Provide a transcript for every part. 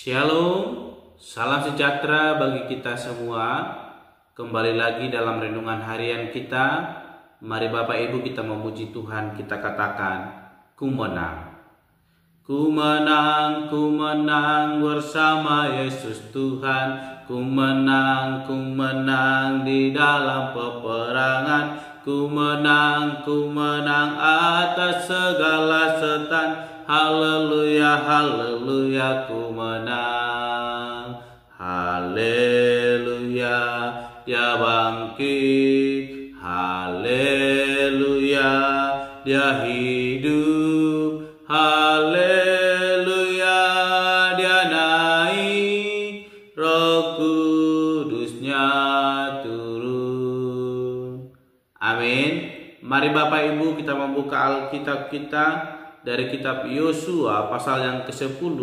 Shalom, salam sejahtera bagi kita semua. Kembali lagi dalam renungan harian kita. Mari Bapak Ibu kita memuji Tuhan, kita katakan, ku menang. Ku menang bersama Yesus Tuhan. Ku menang di dalam peperangan. Ku menang atas segala setan. Haleluya, haleluya, ku menang. Haleluya, dia bangkit. Haleluya, dia hidup. Haleluya, dia naik. Roh Kudusnya turun. Amin. Mari Bapak Ibu kita membuka Alkitab kita dari kitab Yosua pasal yang ke-10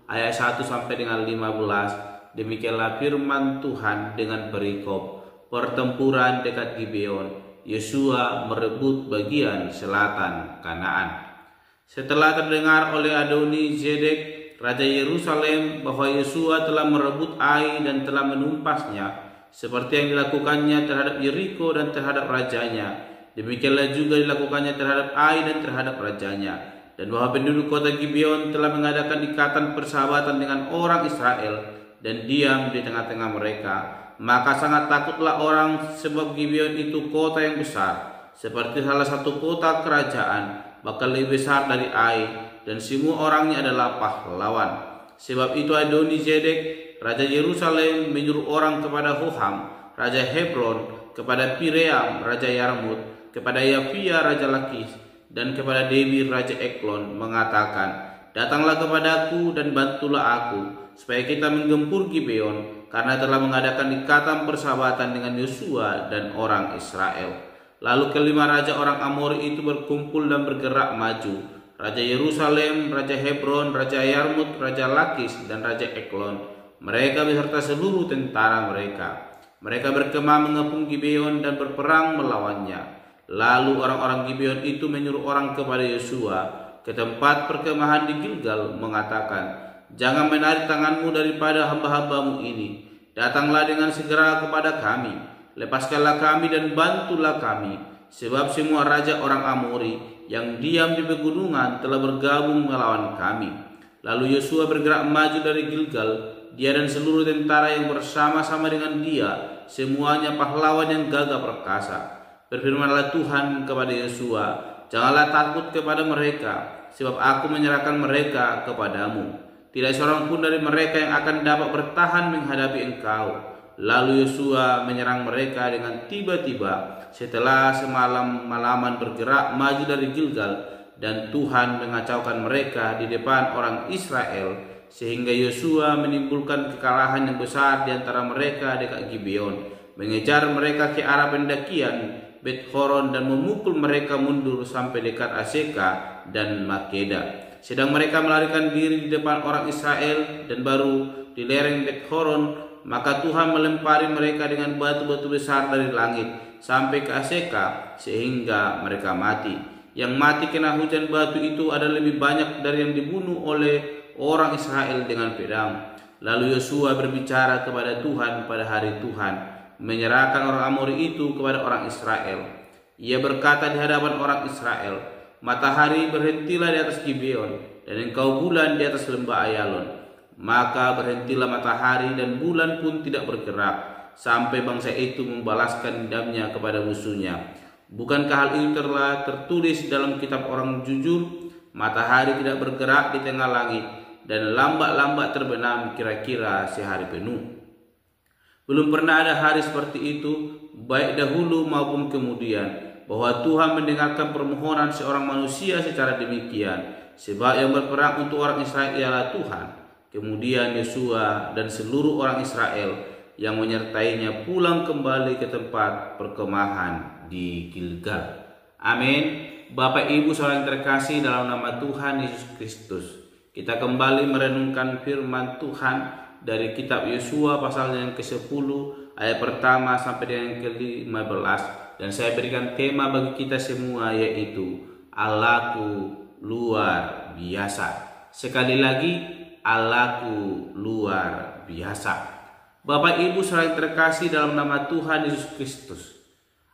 ayat 1 sampai dengan 15. Demikianlah firman Tuhan dengan perikop pertempuran dekat Gibeon. Yosua merebut bagian selatan Kanaan. Setelah terdengar oleh Adoni Zedek raja Yerusalem bahwa Yosua telah merebut Ai dan telah menumpasnya seperti yang dilakukannya terhadap Yeriko dan terhadap rajanya, demikianlah juga dilakukannya terhadap Ai dan terhadap rajanya. Dan bahwa penduduk kota Gibeon telah mengadakan ikatan persahabatan dengan orang Israel dan diam di tengah-tengah mereka. Maka sangat takutlah orang, sebab Gibeon itu kota yang besar, seperti salah satu kota kerajaan, bahkan lebih besar dari Ai, dan semua orangnya adalah pahlawan. Sebab itu Adoni Zedek raja Yerusalem menyuruh orang kepada Hoham raja Hebron, kepada Piream raja Yarmut, kepada Yafia raja Lakis, dan kepada Debir raja Eklon, mengatakan, datanglah kepadaku dan bantulah aku, supaya kita menggempur Gibeon, karena telah mengadakan ikatan persahabatan dengan Yosua dan orang Israel. Lalu kelima raja orang Amori itu berkumpul dan bergerak maju, raja Yerusalem, raja Hebron, raja Yarmut, raja Lakis, dan raja Eklon, mereka beserta seluruh tentara mereka. Mereka berkemah mengepung Gibeon dan berperang melawannya. Lalu orang-orang Gibeon itu menyuruh orang kepada Yosua ke tempat perkemahan di Gilgal, mengatakan, jangan menarik tanganmu daripada hamba-hambamu ini. Datanglah dengan segera kepada kami, lepaskanlah kami dan bantulah kami, sebab semua raja orang Amori yang diam di pegunungan telah bergabung melawan kami. Lalu Yosua bergerak maju dari Gilgal, dia dan seluruh tentara yang bersama-sama dengan dia, semuanya pahlawan yang gagah perkasa. Berfirmanlah Tuhan kepada Yosua, janganlah takut kepada mereka, sebab aku menyerahkan mereka kepadamu. Tidak seorang pun dari mereka yang akan dapat bertahan menghadapi engkau. Lalu Yosua menyerang mereka dengan tiba-tiba setelah semalam-malaman bergerak maju dari Gilgal, dan Tuhan mengacaukan mereka di depan orang Israel, sehingga Yosua menimbulkan kekalahan yang besar di antara mereka dekat Gibeon, mengejar mereka ke arah pendakian Bet-horon dan memukul mereka mundur sampai dekat Aseka dan Makeda. Sedang mereka melarikan diri di depan orang Israel dan baru di lereng Bet-horon, maka Tuhan melempari mereka dengan batu-batu besar dari langit sampai ke Aseka sehingga mereka mati. Yang mati kena hujan batu itu ada lebih banyak dari yang dibunuh oleh orang Israel dengan pedang. Lalu Yosua berbicara kepada Tuhan pada hari Tuhan menyerahkan orang Amori itu kepada orang Israel. Ia berkata di hadapan orang Israel, matahari berhentilah di atas Gibeon, dan engkau bulan di atas lembah Ayalon. Maka berhentilah matahari dan bulan pun tidak bergerak, sampai bangsa itu membalaskan dendamnya kepada musuhnya. Bukankah hal itu telah tertulis dalam kitab orang jujur? Matahari tidak bergerak di tengah langit, dan lambat-lambat terbenam kira-kira sehari penuh. Belum pernah ada hari seperti itu, baik dahulu maupun kemudian, bahwa Tuhan mendengarkan permohonan seorang manusia secara demikian, sebab yang berperang untuk orang Israel ialah Tuhan. Kemudian Yosua dan seluruh orang Israel yang menyertainya pulang kembali ke tempat perkemahan di Gilgal. Amin. Bapak Ibu saudara yang terkasih dalam nama Tuhan Yesus Kristus, kita kembali merenungkan firman Tuhan dari kitab Yosua pasal yang ke-10 ayat pertama sampai dengan yang ke-15, dan saya berikan tema bagi kita semua, yaitu Allahku luar biasa. Sekali lagi, Allahku luar biasa. Bapak Ibu saudara terkasih dalam nama Tuhan Yesus Kristus,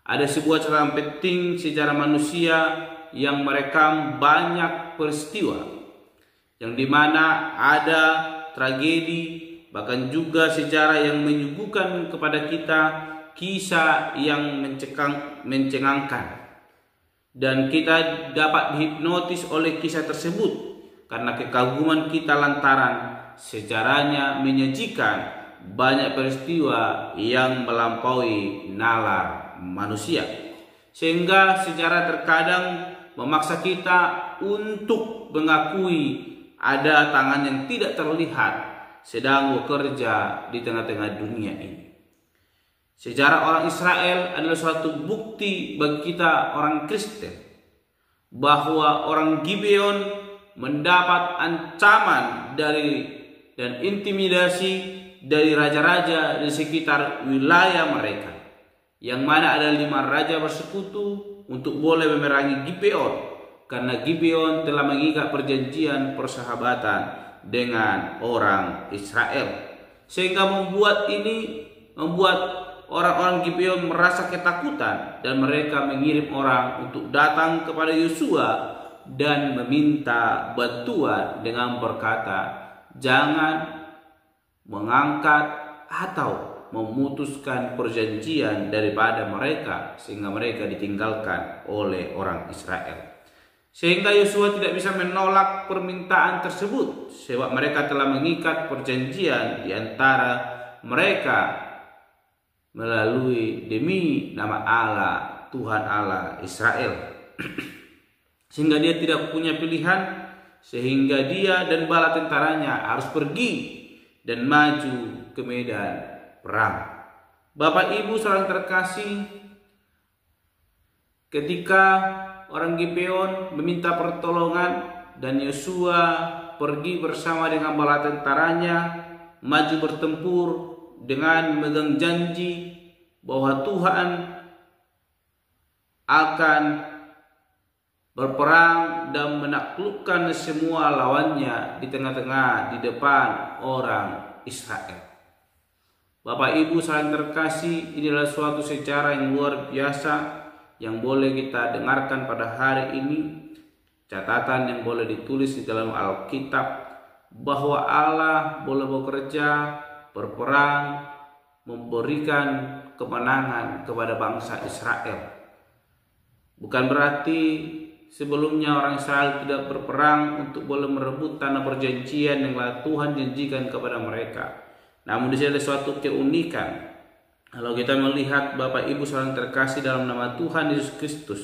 ada sebuah catatan penting sejarah manusia yang merekam banyak peristiwa, yang dimana ada tragedi, bahkan juga sejarah yang menyuguhkan kepada kita kisah yang mencengangkan. Dan kita dapat dihipnotis oleh kisah tersebut karena kekaguman kita lantaran sejarahnya menyajikan banyak peristiwa yang melampaui nalar manusia, sehingga sejarah terkadang memaksa kita untuk mengakui ada tangan yang tidak terlihat sedang bekerja di tengah-tengah dunia ini. Sejarah orang Israel adalah suatu bukti bagi kita orang Kristen bahwa orang Gibeon mendapat ancaman dan intimidasi dari raja-raja di sekitar wilayah mereka, yang mana ada 5 raja bersekutu untuk boleh memerangi Gibeon, karena Gibeon telah mengikat perjanjian persahabatan dengan orang Israel, sehingga membuat orang-orang Gibeon merasa ketakutan, dan mereka mengirim orang untuk datang kepada Yosua dan meminta bantuan dengan berkata, jangan mengangkat atau memutuskan perjanjian daripada mereka sehingga mereka ditinggalkan oleh orang Israel. Sehingga Yosua tidak bisa menolak permintaan tersebut sebab mereka telah mengikat perjanjian di antara mereka melalui demi nama Allah, Tuhan Allah Israel. Sehingga dia tidak punya pilihan, sehingga dia dan bala tentaranya harus pergi dan maju ke medan perang. Bapak Ibu saudara terkasih, ketika orang Gibeon meminta pertolongan dan Yosua pergi bersama dengan bala tentaranya maju bertempur dengan memegang janji bahwa Tuhan akan berperang dan menaklukkan semua lawannya di tengah-tengah, di depan orang Israel. Bapak Ibu saling terkasih, inilah suatu sejarah yang luar biasa yang boleh kita dengarkan pada hari ini. Catatan yang boleh ditulis di dalam Alkitab bahwa Allah boleh bekerja, berperang, memberikan kemenangan kepada bangsa Israel. Bukan berarti sebelumnya orang Israel tidak berperang untuk boleh merebut tanah perjanjian yang Tuhan janjikan kepada mereka. Namun di sini ada suatu keunikan. Kalau kita melihat Bapak Ibu saudara terkasih dalam nama Tuhan Yesus Kristus,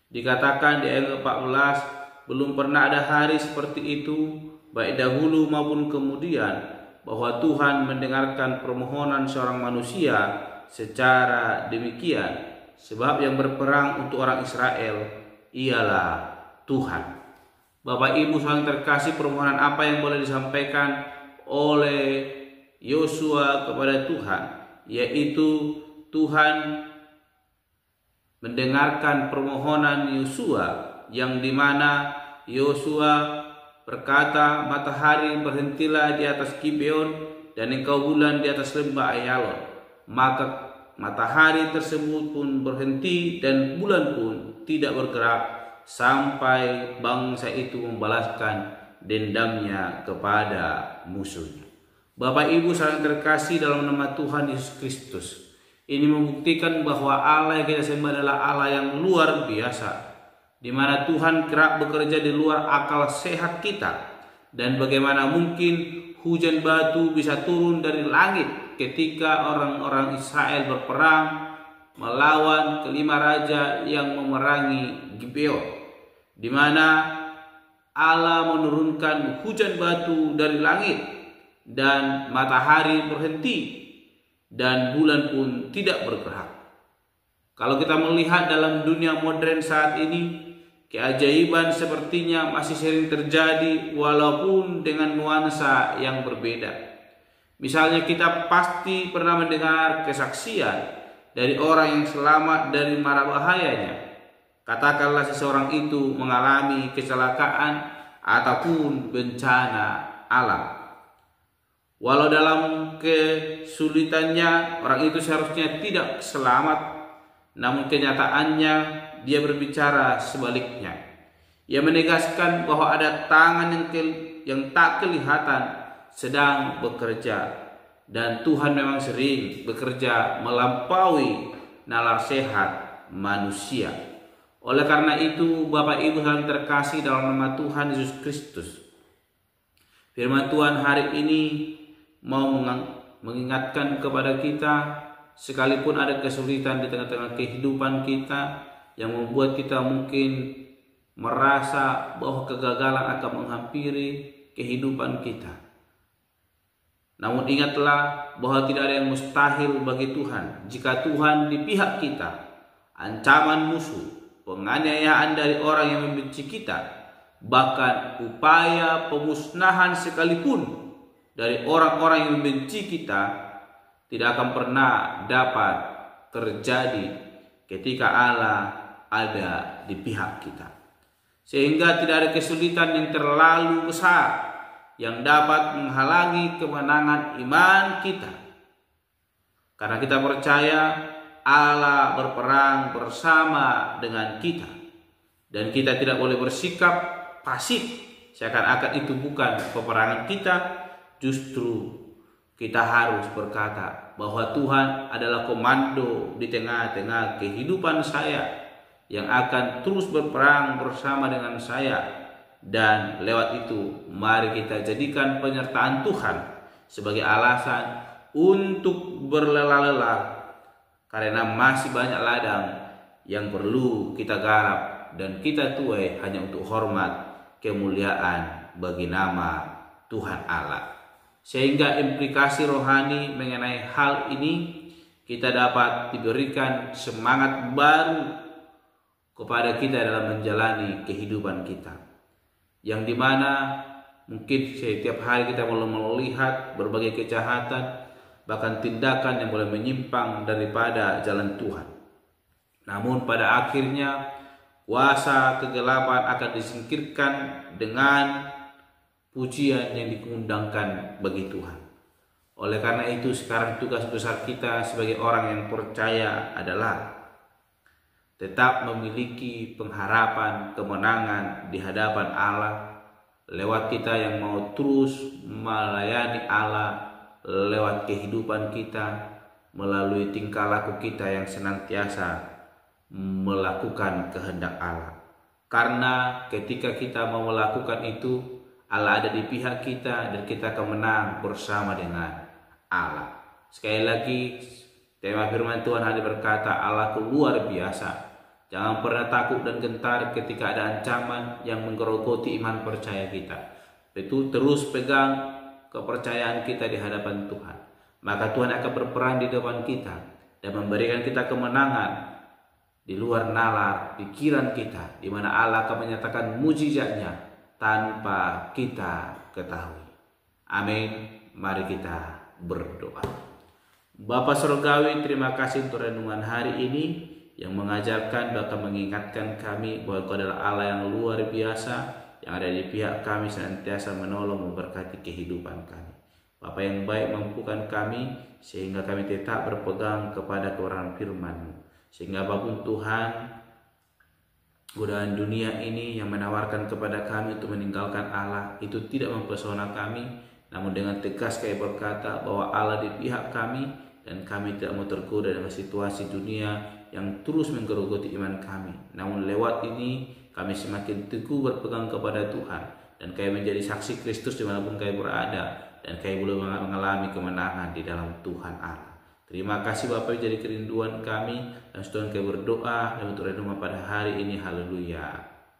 dikatakan di ayat 14, belum pernah ada hari seperti itu baik dahulu maupun kemudian, bahwa Tuhan mendengarkan permohonan seorang manusia secara demikian. Sebab yang berperang untuk orang Israel ialah Tuhan. Bapak Ibu saudara terkasih, permohonan apa yang boleh disampaikan oleh Yosua kepada Tuhan, yaitu Tuhan mendengarkan permohonan Yosua, yang dimana Yosua berkata, matahari berhentilah di atas Gibeon dan engkau bulan di atas lembah Ayalon. Maka matahari tersebut pun berhenti dan bulan pun tidak bergerak sampai bangsa itu membalaskan dendamnya kepada musuhnya. Bapak Ibu saling terkasih dalam nama Tuhan Yesus Kristus, ini membuktikan bahwa Allah yang kita sembah adalah Allah yang luar biasa, di mana Tuhan kerap bekerja di luar akal sehat kita. Dan bagaimana mungkin hujan batu bisa turun dari langit ketika orang-orang Israel berperang melawan kelima raja yang memerangi Gibeon, di mana Allah menurunkan hujan batu dari langit dan matahari berhenti dan bulan pun tidak bergerak. Kalau kita melihat dalam dunia modern saat ini, keajaiban sepertinya masih sering terjadi walaupun dengan nuansa yang berbeda. Misalnya kita pasti pernah mendengar kesaksian dari orang yang selamat dari mara bahayanya. Katakanlah seseorang itu mengalami kecelakaan ataupun bencana Allah. Walau dalam kesulitannya orang itu seharusnya tidak selamat, namun kenyataannya dia berbicara sebaliknya. Ia menegaskan bahwa ada tangan yang tak kelihatan sedang bekerja, dan Tuhan memang sering bekerja melampaui nalar sehat manusia. Oleh karena itu, Bapak Ibu yang terkasih dalam nama Tuhan Yesus Kristus, firman Tuhan hari ini mau mengingatkan kepada kita, sekalipun ada kesulitan di tengah-tengah kehidupan kita yang membuat kita mungkin merasa bahwa kegagalan akan menghampiri kehidupan kita. Namun ingatlah bahwa tidak ada yang mustahil bagi Tuhan. Jika Tuhan di pihak kita, ancaman musuh, penganiayaan dari orang yang membenci kita, bahkan upaya pemusnahan sekalipun dari orang-orang yang membenci kita tidak akan pernah dapat terjadi ketika Allah ada di pihak kita. Sehingga tidak ada kesulitan yang terlalu besar yang dapat menghalangi kemenangan iman kita. Karena kita percaya Allah berperang bersama dengan kita. Dan kita tidak boleh bersikap pasif seakan-akan itu bukan peperangan kita. Justru kita harus berkata bahwa Tuhan adalah komando di tengah-tengah kehidupan saya, yang akan terus berperang bersama dengan saya. Dan lewat itu mari kita jadikan penyertaan Tuhan sebagai alasan untuk berlelah-lelah, karena masih banyak ladang yang perlu kita garap dan kita tuai hanya untuk hormat kemuliaan bagi nama Tuhan Allah. Sehingga implikasi rohani mengenai hal ini, kita dapat diberikan semangat baru kepada kita dalam menjalani kehidupan kita, yang dimana mungkin setiap hari kita mulai melihat berbagai kejahatan, bahkan tindakan yang mulai menyimpang daripada jalan Tuhan. Namun pada akhirnya kuasa kegelapan akan disingkirkan dengan pujian yang dikumandangkan bagi Tuhan. Oleh karena itu, sekarang tugas besar kita sebagai orang yang percaya adalah tetap memiliki pengharapan kemenangan di hadapan Allah lewat kita yang mau terus melayani Allah lewat kehidupan kita, melalui tingkah laku kita yang senantiasa melakukan kehendak Allah. Karena ketika kita mau melakukan itu, Allah ada di pihak kita dan kita akan menang bersama dengan Allah. Sekali lagi, tema firman Tuhan hari berkata, Allah luar biasa. Jangan pernah takut dan gentar ketika ada ancaman yang menggerogoti iman percaya kita. Itu terus pegang kepercayaan kita di hadapan Tuhan. Maka Tuhan akan berperan di depan kita dan memberikan kita kemenangan di luar nalar pikiran kita, di mana Allah akan menyatakan mujizatnya tanpa kita ketahui. Amin. Mari kita berdoa. Bapa Surgawi, terima kasih untuk renungan hari ini yang mengajarkan bahkan mengingatkan kami bahwa Kau adalah Allah yang luar biasa, yang ada di pihak kami, senantiasa menolong memberkati kehidupan kami. Bapa yang baik, mampukan kami sehingga kami tetap berpegang kepada kebenaran firman-Mu, sehingga apapun Tuhan godaan dunia ini yang menawarkan kepada kami untuk meninggalkan Allah itu tidak mempesona kami, namun dengan tegas kami berkata bahwa Allah di pihak kami dan kami tidak mau tergoda dengan situasi dunia yang terus menggerogoti iman kami. Namun lewat ini kami semakin teguh berpegang kepada Tuhan dan kami menjadi saksi Kristus dimanapun kami berada, dan kami boleh mengalami kemenangan di dalam Tuhan Allah. Terima kasih Bapak, jadi kerinduan kami, dan Tuhan kami berdoa dan untuk renungan pada hari ini. Haleluya.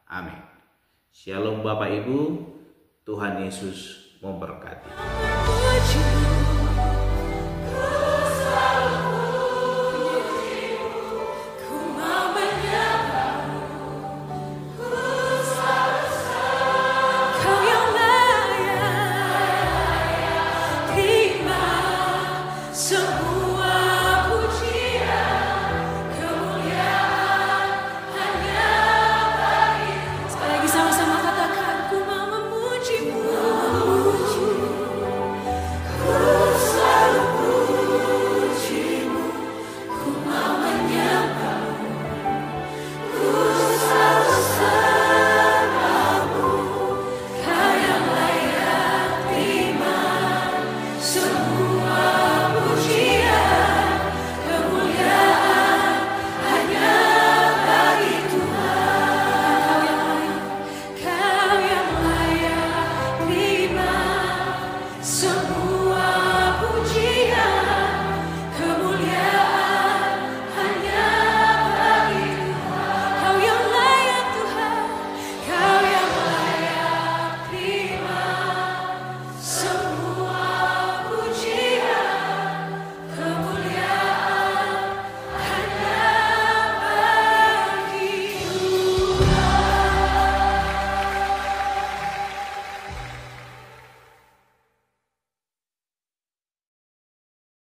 Amin. Shalom Bapak Ibu, Tuhan Yesus memberkati.